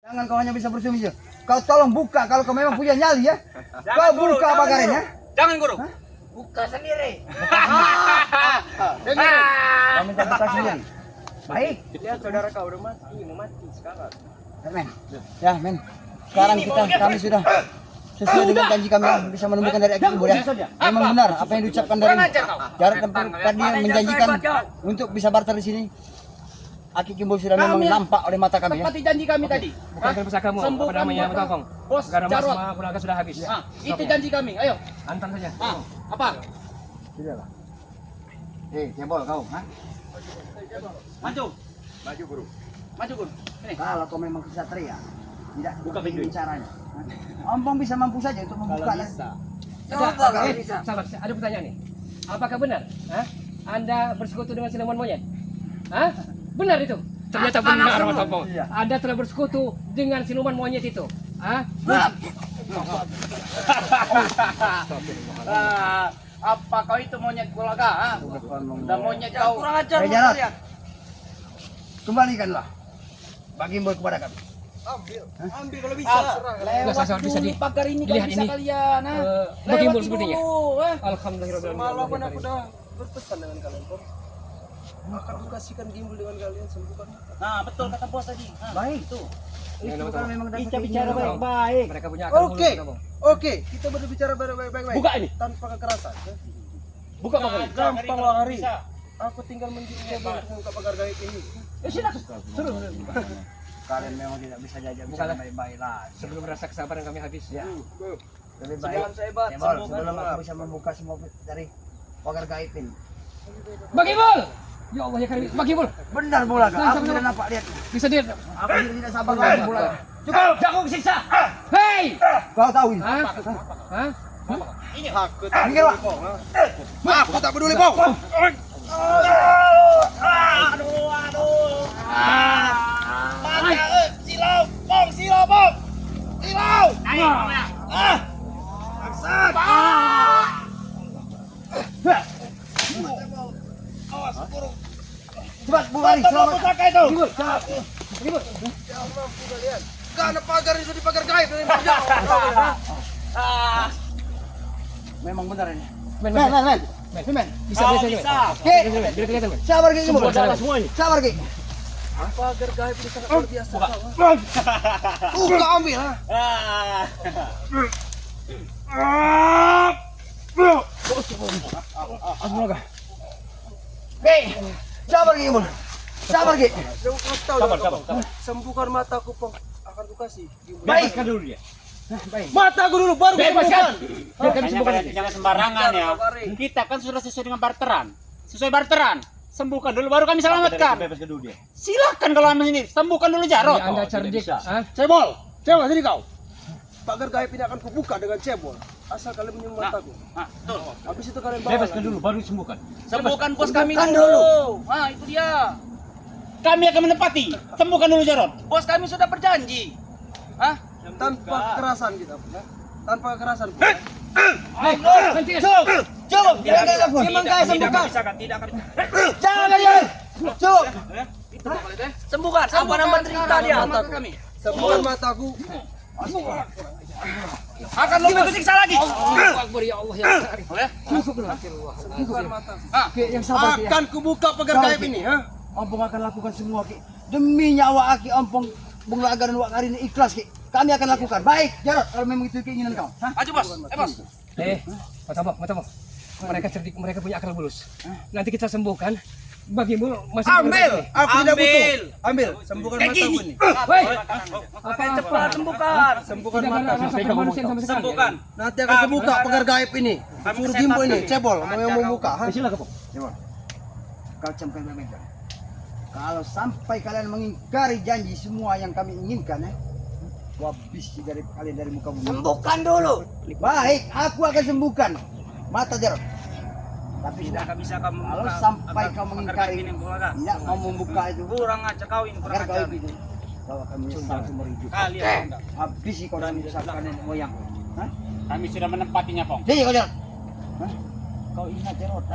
Jangan kau hanya bisa bersumi saja. Kau tolong buka kalau kau memang punya nyali ya. Kau buka pagarnya. Jangan guru. Buka sendiri. Kau minta buka sendiri. Baik. Lihat saudara kau udah mati, mau mati sekarang. Men. Ya, men. Sekarang kami sudah sesuai dengan janji kami bisa menemukan dari Aki Kimbul ya. Memang benar apa yang diucapkan dari Jarod dan tadi menjanjikan untuk bisa barter di sini. Aki Kimbul sudah memang nampak oleh mata kami ya. Tepati janji kami tadi. Bukan pusakamu, apa namanya Tongkong? Bos Jarod. Pulang sudah habis. Itu janji kami. Ayo. Antam saja. Apa? Sudahlah. Cebol kau, ha? Maju. Maju guru. Maju guru. Ini. Kalau kau memang kesatria, tidak Buka pintu. caranya. Ompong bisa mampu saja untuk membuka. Coba kalau bisa. Sabar, ada pertanyaan nih. Apakah benar? Anda bersekutu dengan siluman monyet? Benar itu? Ternyata benar, Mas Tongkong. Anda telah bersekutu dengan siluman monyet itu. Apa kau itu monyet kulaga? Dan monyet kau Kurang ajar Hey, Jarod. kalian. Kembalikanlah Bagimbul kepada kami. Ambil kalau bisa. Lewat bisa di pagar ini dilihat bisa ini. kalian. Bagimbul sepertinya. Alhamdulillah. Malam pun aku udah berpesan dengan kalian, Bos. Akan kukasihkan gimbal dengan kalian sembuhkan. Nah, betul kata bos tadi. Baik. Itu kan memang Kita bicara baik-baik. Mereka punya akal Oke. mulut, Oke, kita berbicara baik-baik. Buka ini. Tanpa kekerasan. Buka pagar ini. Gampang lah hari. Aku tinggal mencoba membuka pagar gaib ini. kalian memang tidak bisa jajak Bukalah. baik-baik lah. Sebelum rasa kesabaran kami habis. Ya. Lebih baik. Sejalan sehebat, Cebol, sembuhkan sebelum doa. aku bisa membuka semua dari pagar gaib ini. Bagimbul! Ya Allah ya kali. Bagimbul. Benar bola kau. Nah, Aku sama-sama. tidak nampak lihat. Bisa dia. Aku tidak sabar lagi bola. Cukup, jangan siksa. Hei! Kau tahu ini? Aku tak Minggir, Pak. peduli, Pong. Aku tak peduli, Pong. Silau, Bong, silau, Bong. Silau. Cepat buka ini. Selamat. Pusaka itu. Karena pagar itu di pagar gaib dari Memang benar ini. Men. Bisa. Ki, Bila kelihatan, men. sabar Ki Kimbul. Semua ini. Sabar Ki. pagar gaib itu sangat luar biasa. Kau ambil, ha? Ki, sabar Ki Kimbul. Sabar Ki. Jangan kasih tahu. Sabar. Sembuhkan mataku, Pong. Akan kukasih. Baik. dulu dia. Mataku dulu baru Bebaskan. Jangan sembarangan ya. Kita kan sudah sesuai dengan barteran. Sesuai barteran. Sembuhkan dulu baru kami selamatkan. Silakan kalau anda ini sembuhkan dulu Jarod. Anda cerdik. Cebol, sini kau. Pagar gaib ini akan kubuka dengan cebol. Asal kalian menyembuh mataku. Betul. Habis itu kalian bawa. Bebaskan dulu baru sembuhkan. Sembuhkan bos kami Sembuhkan dulu. Nah, itu dia. Kami akan menepati. Sembuhkan dulu Jarod. Bos kami sudah berjanji. Tanpa kekerasan kita, ya. Tanpa kekerasan. Cukup. Tidak ada apa. Memang kaya sembuhkan. Tidak akan. Jangan kalian. Cukup. Sembuhkan. Apa nama cerita dia? Mataku. Kami. Sembuhkan mataku. Akan lebih bersiksa lagi. Akbar ya Allah ya. Sembuhkan mataku. Ki, yang sabar Ki. Akan kubuka pagar gaib ini, ha? Ompong akan lakukan semua Ki. Demi nyawa Aki Ompong Bung Laga dan Wak Karini ikhlas Ki. Kami akan lakukan. Baik, Jarod, kalau memang itu keinginan kau. Maju bos. Bos. Mata. Mereka cerdik, mereka punya akal bulus. Nanti kita sembuhkan. Bagimu masih Ambil, aku tidak butuh. Ambil. Ambil, sembuhkan Kayak mataku gini. ini. Woi, Cepat sembuhkan. Sembuhkan tidak ada mataku. rasa kemanusiaan sama sekali. Sembuhkan. Nanti akan kubuka pagar gaib ini. Suruh Gimbo ini, cebol, mau yang membuka, ha? Silakan, Pak. Jarod, kau camkan baik-baik. Kalau sampai kalian mengingkari janji semua yang kami inginkan, habis dari kalian dari muka bumi. Sembuhkan dulu. Baik, aku akan sembuhkan mata Jarod. Tapi Tidak sudah, bisa kamu kalau membuka sampai pagar- kau pagar mengingkari, gaib ini, Bulaga. tidak mau membuka itu, Kurang aja kau ini, kurang pagar ajar. gaib itu, kau akan menyesal seumur hidup. Kalian. Habis kau dan menyesatkan nenek moyang. Hah? Kami sudah menempatinya, Pong. Sini kau Jarod. Hah? Kau ingat Jarod,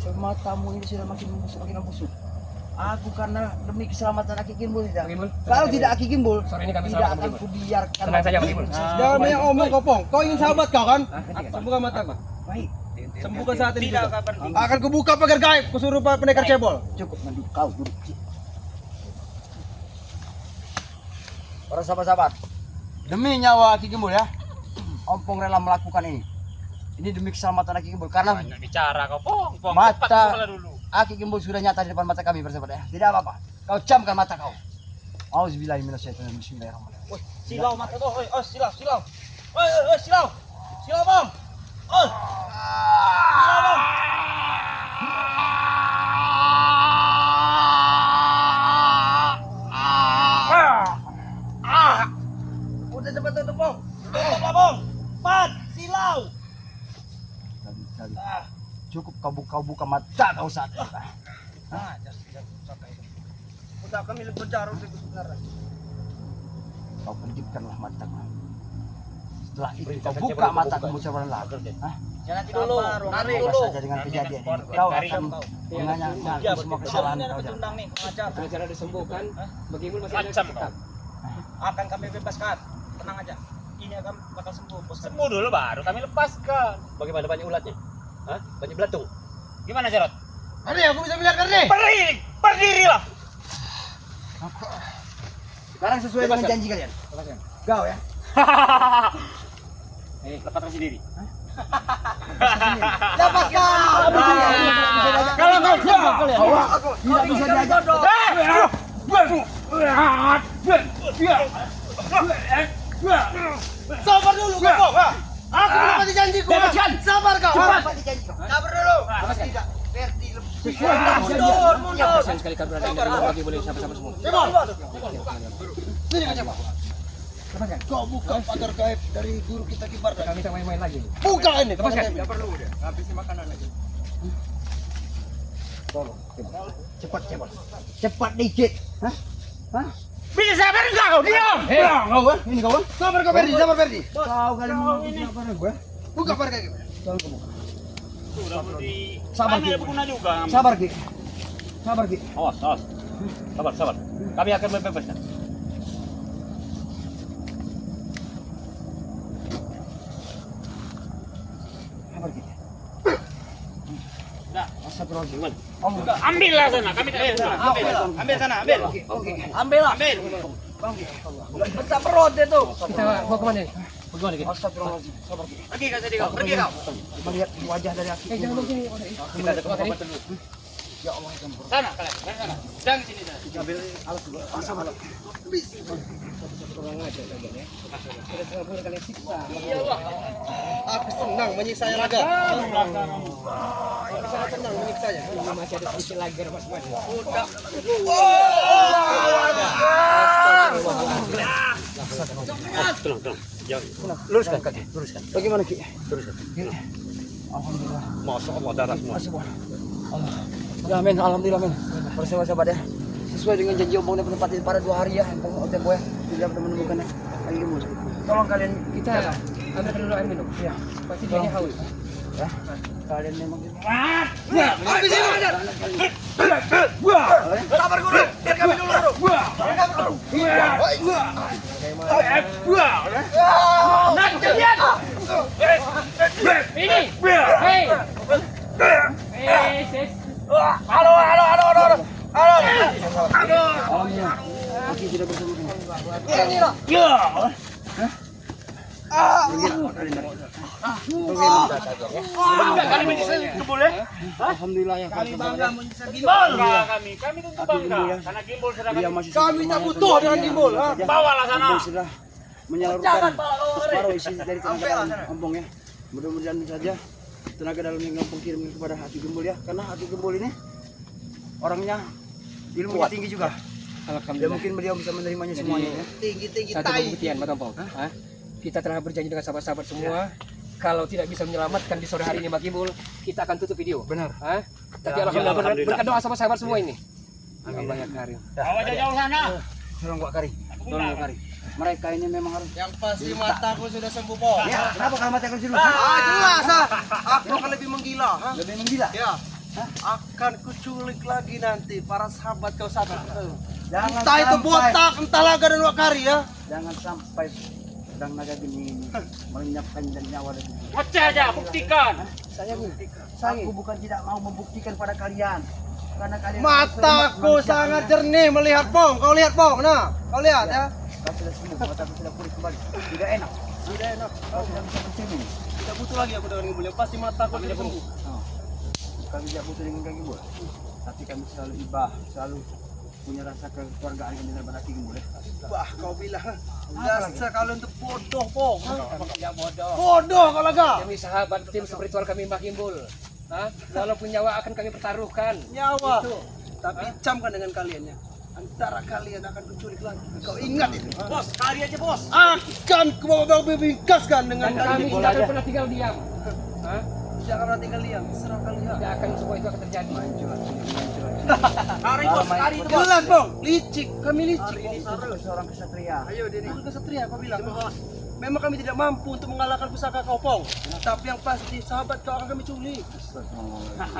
sematamu ini sudah makin membusuk, makin membusuk. Aku karena demi keselamatan Aki Gimbul tidak. Pak Gimbul, Kalau tidak Aki Gimbul, sore ini kami tidak selamat, Pak akan Gimbul. kubiarkan. Tenang saja, Pak Gimbul. Jangan banyak omong Kopong. Kau ingin sahabat kau kan? Sembuhkan mataku. Baik. Sembuhkan saat ini juga. Akan kubuka pagar gaib. Kusuruh pendekar cebol. Cukup mandi kau duduk. Para sahabat-sahabat, demi nyawa Aki Gimbul ya, Ompong rela melakukan ini. Ini demi keselamatan Aki Gimbul karena Banyak bicara kau, Pong. Pong, Mata- cepat kepala dulu. Aki Gimbul sudah nyata di depan mata kami para sahabat ya. Tidak apa-apa. Kau camkan mata kau. Auzubillahi minasyaitonir bismillahirrahmanirrahim. Silau mata kau. Oh, silau. Silau, Bang. Oh. Silau, Bang. Udah cepat tutup, Bang. Tutup, Bang. Pat, silau. Sekali. Cukup kau buka mata kau saat ini. Udah kami berbicara sebenarnya. Kau pejamkanlah matamu. Setelah itu kau buka matamu ucapan lagi. Hah? Jangan dulu. Nari Apa dulu. saja dengan kejadian ini. Kau akan mengaku semua kesalahan kau. Dan Tendang nih, pengajar. Dengan cara disembuhkan, Pak Gimbul masih ada Macam kesulitan. Akan kami bebaskan. Tenang aja. Ini akan bakal sembuh, bos. Sembuh dulu baru kami lepaskan. Bagaimana banyak ulatnya? Hah? Banyak belatung. Gimana, Jarot? Karni, aku bisa melihat Karni. Berdirilah. sekarang sesuai dengan janji kalian. Kau ya. Lepaskan sendiri. Lepaskan. Kalau kau siapa kalian? Tidak bisa diajak. Sabar dulu, Kopong. Aku menepati janjiku. Bebaskan. Sabar kau. Cepat dijanji kau. Sabar dulu. Tidak. Verdi Sesuai dengan janji. mundur. Kasihan sekali kami berada di dalam Pak Gimbul ini sama-sama semua. Cebol. Sini kau coba. Kau buka pagar gaib dari guru kita kibar. Kami tak main-main lagi. Buka ini. Lepaskan. Tidak perlu dia. Habisin makanan lagi. Tolong. Cepat cebol. Cepat dikit. Hah? Hah? Bisa sabar enggak kau? Diam. Kau kan? Ini kau kan? Sabar kau Ferdi, sabar Ferdi. Kau kali mau apa gue? Buka pagar gaib. Tolong kamu. Sudah di Sabar, kami Ki. ada berguna juga. Sabar Ki. Sabar Ki. Awas. Sabar. Kami akan membebaskan. Sabar Ki. Dah. Astagfirullahaladzim. Ambillah sana, kami tak ambil sana, ambil. Oke. Ambil lah. Besar perut itu. Kita bawa kemana nih? Bagaimana gitu? Astagfirullahaladzim. Sabar Ki. Pergi kau tadi kau. Pergi kau. Melihat wajah dari Aki. Jangan begini. Kita ada pengobatan dulu. Ya Allah, ya ampun. Sana, kalian, sana. Jangan sini sana. Alas dulu. Sabar. Aku senang menyiksanya raga. Aku sangat senang menyiksanya. Masih ada sedikit lagi mas. Luruskan kaki, luruskan. Bagaimana Ki? Luruskan. Alhamdulillah. Masya Allah darah semua. Masih boleh. Allah. Ya men, alhamdulillah men. Para sahabat ya. Sesuai dengan janji Ompong dan penempati pada 2 hari ya. Ompong tempo ya. Tidak dapat menemukannya. Lagi Gimbul. Tolong kalian Kita ambil dulu air minum. ya. Pasti dia haus. Ya. Kalian memang Sabar guru. Biar kami dulu guru. Ini. Hei. Halo. alhamdulillah. Aki sudah bersama kami. Kami bisa boleh. Alhamdulillah ya. Kami bangga menyisir Bangga kami tentu bangga. Karena Gimbul sudah Dia kami masih Kami tak butuh dengan Gimbul. ha? bawalah sana. Gimbul sudah menyalurkan separuh isi dari tenaga Ompong ya. Mudah-mudahan saja tenaga dalam yang Ompong kirim kepada Aki Gimbul ya. Karena Aki Gimbul ini orangnya ilmunya tinggi juga. Ya Alhamdulillah. mungkin beliau bisa menerimanya semuanya ya. Tinggi-tinggi Satu tai. pembuktian, Pak Tompong. Kita telah berjanji dengan sahabat-sahabat semua. Kalau tidak bisa menyelamatkan di sore hari ini Pak Gimbul, kita akan tutup video. Benar. Tapi alhamdulillah berkat doa sama sahabat semua ini. Amin banyak hari. Bawa jauh sana. Tolong Pak Kari. Tolong Pak Kari. Mereka ini memang harus. Yang pasti mataku sudah sembuh, Po. Ya, kenapa kalau mati akan dulu? Jelas. Aku akan lebih menggila. ha? Lebih menggila. Ya. Akan kuculik lagi nanti para sahabat kau satu. Jangan Entah itu sampai- botak, entah laga dan wakari ya. Jangan sampai pedang naga geni ini melenyapkan dan nyawa dari tubuh. Baca aja, buktikan. Aku bukan tidak mau membuktikan pada kalian. Karena kalian Mataku sangat jernih melihat Pong. Kau lihat Pong, nah. Kau lihat ya. Kau sudah sembuh, mataku sudah pulih kembali. Sudah enak. Sudah enak. Kau sudah bisa bercermin. Tidak butuh lagi aku dengan Gimbal. Yang pasti mataku sudah sembuh. Kami tidak butuh dengan kaki Gimbal. Tapi kami selalu ibah, selalu punya rasa kekeluargaan dengan Kaki Gimbal. Bah, kau bilang dasar kalian untuk bodoh Pong. Bodoh kau laga. Demi sahabat tim spiritual kami Mbah Gimbul. Walaupun nyawa akan kami pertaruhkan. Nyawa. Itu. Tapi camkan dengan kalian ya. Antara kalian akan kuculik lagi. Kau ingat itu. Bos, kali aja bos. Akan kubawa bingkaskan dengan Dan kami kalian. tidak akan pernah tinggal diam. Tidak akan tinggal liang. Serah kalian. Tidak akan semua itu akan terjadi. Kari bos, kari itu bos. Jelas Bang, licik. Kami licik. Seorang kesatria. Ayo Deni. Kesatria kau bilang. Memang kami tidak mampu untuk mengalahkan pusaka kau Pong. Tapi yang pasti sahabat kau akan kami culik.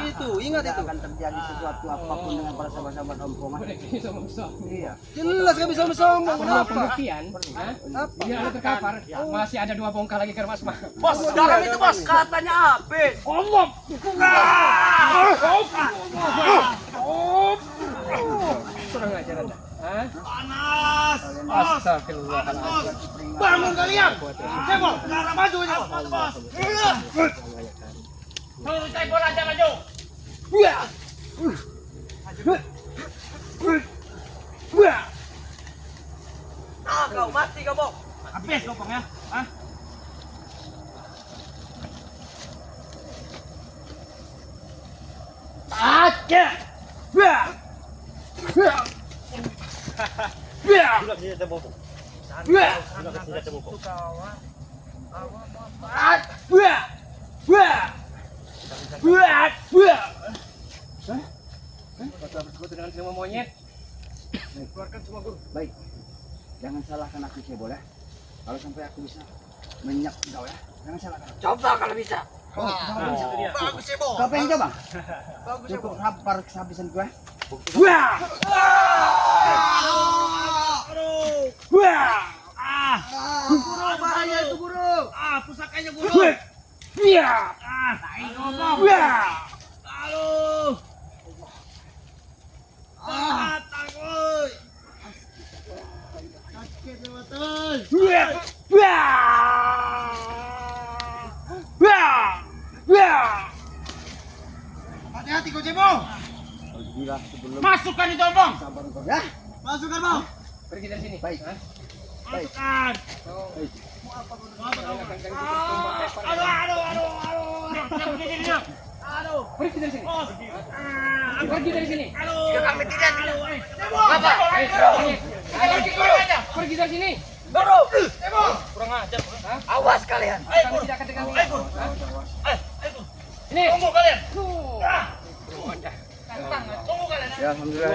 Itu, ingat itu. Akan terjadi sesuatu apapun dengan para sahabat-sahabat Om Pong. Iya. Jelas kami sama-sama. Perlu Kenapa? pembuktian. Apa? Biar ada terkapar. Masih ada 2 bongkar lagi ke Mas Mah. Bos, dalam itu bos, katanya habis. Kurang ajar Anda. Panas. Astagfirullahaladzim. Bangun kalian. Cebol, ke arah maju aja. Mau cai bola aja maju. Ah, kau mati kau bos. Habis kau Pong ya. Hah? Bersekutu dengan semua monyet. Baik. Jangan salahkan aku Cebol ya. Kalau sampai aku bisa menyak kau ya. Jangan salahkan aku. Coba kalau bisa. Bagus Cebol. Kau pengen coba? Bagus Cukup sabar kehabisan gue. Guru, bahaya itu guru. Pusakanya guru. Aduh. Takut. Sakit ya betul. Hati-hati kau Cebol. Gila sebelum Masukkan itu Pong. sabar kau ya. Masukkan Bang. Pergi dari sini. Baik. Masukkan. Pergi dari sini. Pergi dari sini. Kami tidak. Pergi dari sini. Guru. Kurang ajar. Awas kalian. Kami tidak akan dengan ini. Ini. Tunggu kalian. Ya alhamdulillah.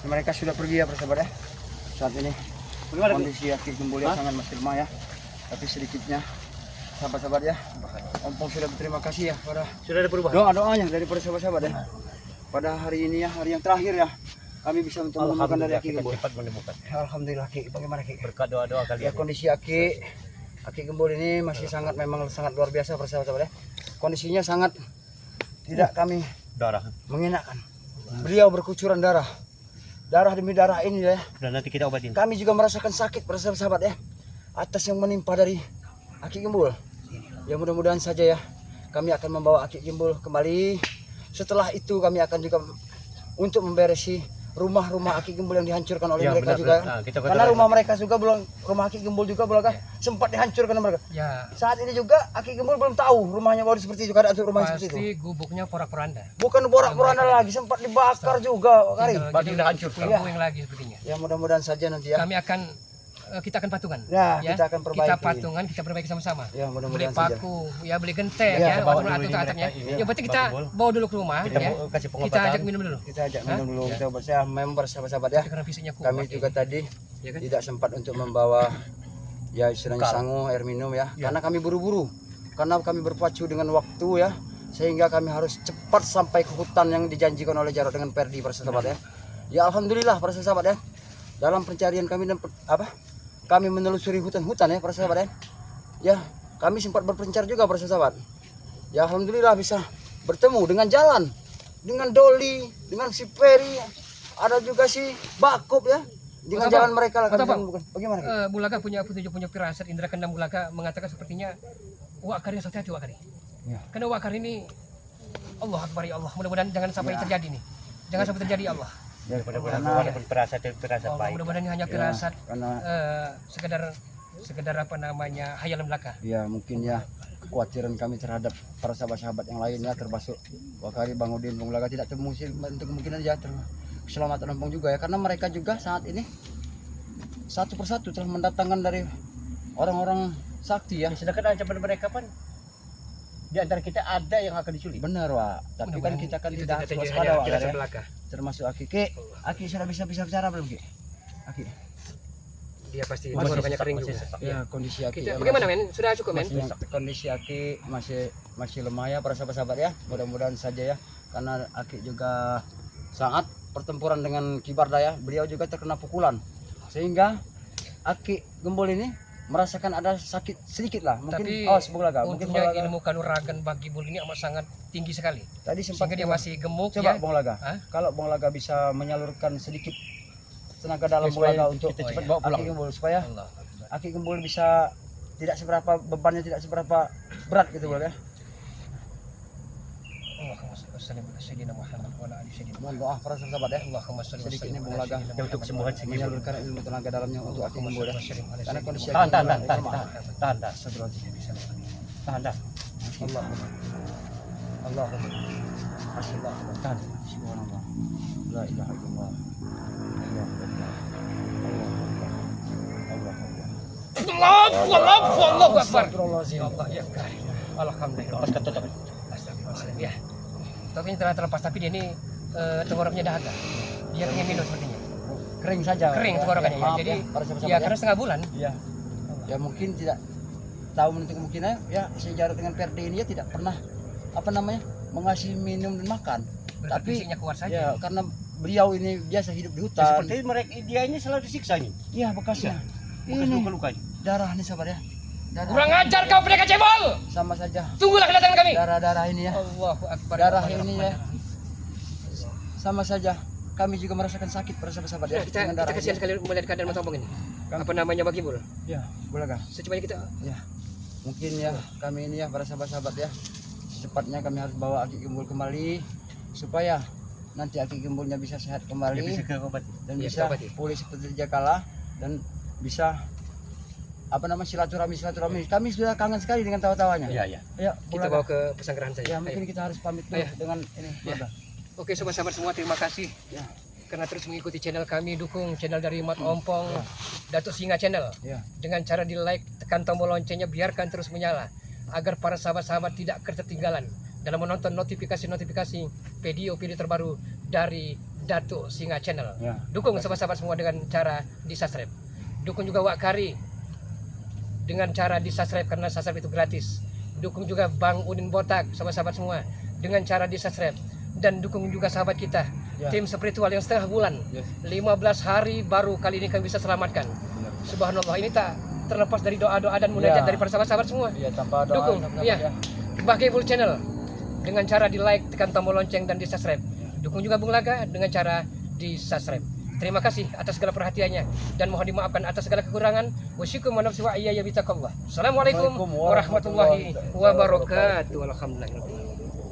Mereka sudah pergi ya persahabat ya. Saat ini kondisi Kaki Gimbal sangat masih lemah ya. Tapi sedikitnya sahabat-sahabat ya. Om Pong sudah berterima kasih ya pada Sudah ada perubahan. doa-doanya dari para sahabat-sahabat ya. Pada hari ini ya, hari yang terakhir ya. Kami bisa menemukan dari Kaki Gimbal. Alhamdulillah Ki, bagaimana Ki? Berkat doa-doa Ya kondisi Kaki Gimbal ini masih memang sangat luar biasa para sahabat ya. Kondisinya sangat tidak kami darah. mengenakan. Beliau berkucuran darah. Darah demi darah ini ya. Dan nanti kita obatin. Kami juga merasakan sakit para sahabat ya. Atas yang menimpa dari Kaki Gimbal. Ya mudah-mudahan saja ya. Kami akan membawa Kaki Gimbal kembali. Setelah itu kami akan juga untuk memberesi rumah-rumah Kaki Gimbal yang dihancurkan oleh mereka juga. Nah, Karena rumah mereka juga belum, rumah Kaki Gimbal juga belum kan sempat dihancurkan mereka. Ya. Saat ini juga Kaki Gimbal belum tahu rumahnya baru seperti itu, keadaan rumah seperti itu. Pasti gubuknya porak-poranda. Bukan borak-poranda lagi, sempat dibakar juga, Kari. Jadi udah hancur. Puing lagi sepertinya. Ya mudah-mudahan saja nanti ya. Kami akan kita akan patungan. Ya, kita akan perbaiki. Kita patungan, kita perbaiki sama-sama. Ya, Beli mudah-mudahan saja. paku, ya beli genteng Ya, ya, bawa walaupun dulu atapnya. mereka ini. Ya berarti kita bawa dulu ke rumah Kita ya. kasih Kita pengobatan. ajak minum dulu. Kita ajak minum dulu, kita bersama member sahabat-sahabat ya. Karena fisiknya kuat. Kami juga tadi Ya kan? tidak sempat untuk membawa ya istilahnya sangu air minum ya. Karena kami buru-buru. Karena kami berpacu dengan waktu ya. sehingga kami harus cepat sampai ke hutan yang dijanjikan oleh Jarod dengan Perdi para sahabat ya. Ya alhamdulillah para sahabat ya. Dalam pencarian kami dan kami menelusuri hutan-hutan ya para sahabat ya. Ya, kami sempat berpencar juga para sahabat. Ya alhamdulillah bisa bertemu dengan Jalan, dengan Doli, dengan si Peri, ada juga si Bakop ya. Dengan Bapak, jalan mereka lah Bapak, bukan. Bagaimana? Bulaga punya firasat, indra keenam Bulaga mengatakan sepertinya Wak Kari hati-hati Wak Kari. Ya. Karena Wak Kari ini Allah Akbar ya Allah, mudah-mudahan jangan sampai terjadi nih. Jangan sampai terjadi ya Allah. Ya, Mudah-mudahan karena- walaupun firasat Allah, baik. mudah-mudahan ini hanya firasat karena sekedar apa namanya hayalan belaka. ya mungkin ya kekhawatiran kami terhadap para sahabat-sahabat yang lainnya termasuk Wakari, Bang Udin, Bang Laga tidak termusim untuk kemungkinan ya keselamatan Lampung juga ya, karena mereka juga saat ini satu persatu telah mendatangkan dari orang-orang sakti ya. Sedangkan ancaman mereka kan di antara kita ada yang akan diculik. Benar Wak, tapi kan kita kan Itu tidak harus terjadi waspada hanya Wak firasat ya. belaka. Termasuk Aki sudah bisa bicara belum Ki? Aki Dia pasti Masih tenggorokannya sesak, kering masih juga. sesak. ya kondisi Aki Kita, ya, bagaimana men? Sudah cukup men? kondisi Aki masih lemah ya para sahabat-sahabat ya. Mudah-mudahan saja ya, karena Aki juga sangat pertempuran dengan Kibarda ya. Beliau juga terkena pukulan sehingga Aki Gembul ini merasakan ada sakit sedikit lah. Mungkin Tapi semoga mungkin untungnya Bang Laga ilmu kanuragan bagi Bul ini amat sangat tinggi sekali. tadi sempat Sehingga dia masih gemuk coba ya. Bang Laga. Hah? Kalau Bang Laga bisa menyalurkan sedikit tenaga dalam Bang Supaya Laga untuk kita cepat iya. bawa pulang. Aki Gembul supaya Allah. Aki Gembul bisa tidak seberapa bebannya tidak seberapa berat gitu Bang ya. Allahumma shalli ala sayyidina Muhammad wa ala ali sayyidina Mohon doa para sahabat ya. Allahumma shalli Sedikit ini ala Bang Laga sayyidina Untuk kesembuhan si Gembul. menyalurkan ilmu tenaga dalamnya untuk Aki Gembul ya. Karena kondisi Aki Tahan, tahan, Gembul tahan, lemah. tahan, tahan, Astagfirullahaladzim. tahan, tahan. Allahumma Allahumma Astagfirullah. Tahan. Subhanallah. La ilaha illallah. Allahu Akbar. Allahu Akbar. Astagfirullahaladzim. Ya Allah ya karim. Alhamdulillah. Lepaskan tutup. Astagfirullahaladzim ya. Tapi ini telah terlepas, tapi dia ini tenggorokannya dahaga. Dia pengen minum sepertinya. Kering saja. Kering tenggorokannya ya. Maaf Jadi para sahabat-sahabat ya karena setengah bulan. ya. Ya mungkin tidak tahu menutup kemungkinan ya sejarah dengan Perdi ini ya tidak pernah mengasih minum dan makan. Berarti Tapi fisiknya kuat saja. ya karena beliau ini biasa hidup di Ya, hutan. seperti mereka dia ini selalu disiksa nih. Iya bekasnya. Bekas Ini luka-lukanya. darah nih sahabat ya. Darah. Kurang ajar kau pendekar cebol. Sama saja. Tunggulah kedatangan kami. Darah-darah ini ya. Allahu Akbar. Darah ini ya. Sama saja. Kami juga merasakan sakit para sahabat-sahabat ya. Kita, dengan kita darah kasihan ini. sekali melihat keadaan Matompong ini. Apa namanya Bagi Bul? Ya, boleh kah? Secepatnya kita Ya. Mungkin ya kami ini ya para sahabat-sahabat ya. Secepatnya kami harus bawa Aki Gembul kembali supaya nanti Aki Gembulnya bisa sehat Dia kembali bisa ke obat. dan Iya, bisa obati. pulih seperti sedia kala dan bisa silaturahmi. Kami sudah kangen sekali dengan tawa-tawanya. Iya, iya. Ya, kita bawa ke pesanggrahan saja. ya Ayo. mungkin kita harus pamit dulu Ayo. dengan ini. Ya. Boleh. Oke sobat-sobat semua, terima kasih Ya. karena terus mengikuti channel kami. Dukung channel dari Mat Ompong, Datuk Singa Channel, Ya. dengan cara di like, tekan tombol loncengnya, biarkan terus menyala agar para sahabat-sahabat tidak ketertinggalan dalam menonton notifikasi video terbaru dari Datuk Singa Channel. Ya. Dukung sahabat-sahabat semua dengan cara di subscribe. Dukung juga Wak Kari dengan cara di subscribe karena subscribe itu gratis. Dukung juga Bang Udin Botak, sahabat-sahabat semua, dengan cara di subscribe. Dan dukung juga sahabat kita, Ya. tim spiritual yang setengah bulan, Yes. 15 hari baru kali ini kami bisa selamatkan. Benar. Subhanallah, ini tak terlepas dari doa-doa dan munajat Ya. dari para sahabat-sahabat semua. Ya, tanpa doa Dukung, tanpa ya. Bagi Bul Channel dengan cara di like, tekan tombol lonceng dan di subscribe. Dukung juga Bung Laga dengan cara di subscribe. Terima kasih atas segala perhatiannya dan mohon dimaafkan atas segala kekurangan. Wasyukum wa nafsi wa iyaya bitaqallah. Assalamualaikum warahmatullahi wabarakatuh. Alhamdulillah.